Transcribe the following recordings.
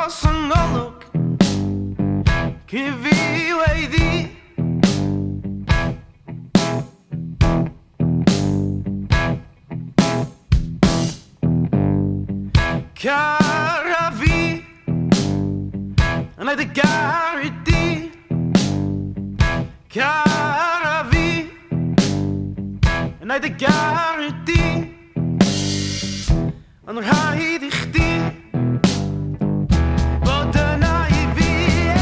sangolok que viu ei di Caravi and the garity Caravi and the garity and hij dicht die wat de naïvie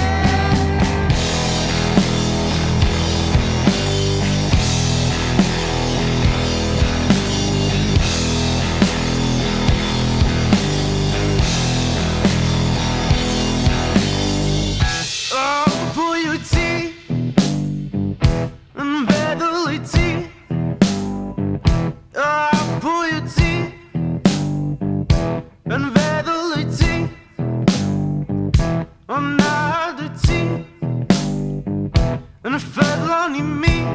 oh poëzie een bedelitie oh poëzie een bedelitie een nadetie een verlanimie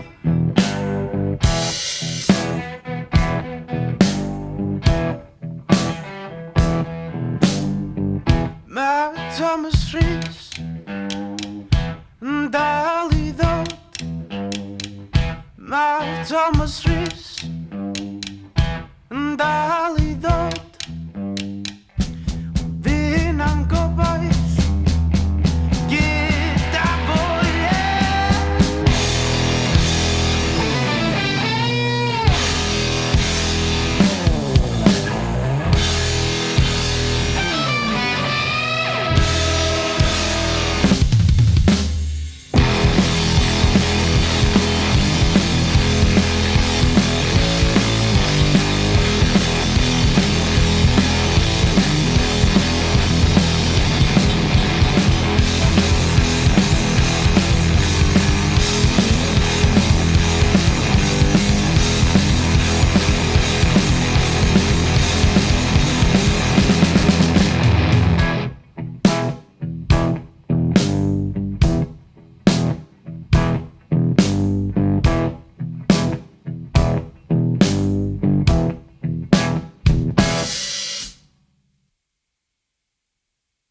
maar Thomas Rees een Dali dood maar Thomas Rees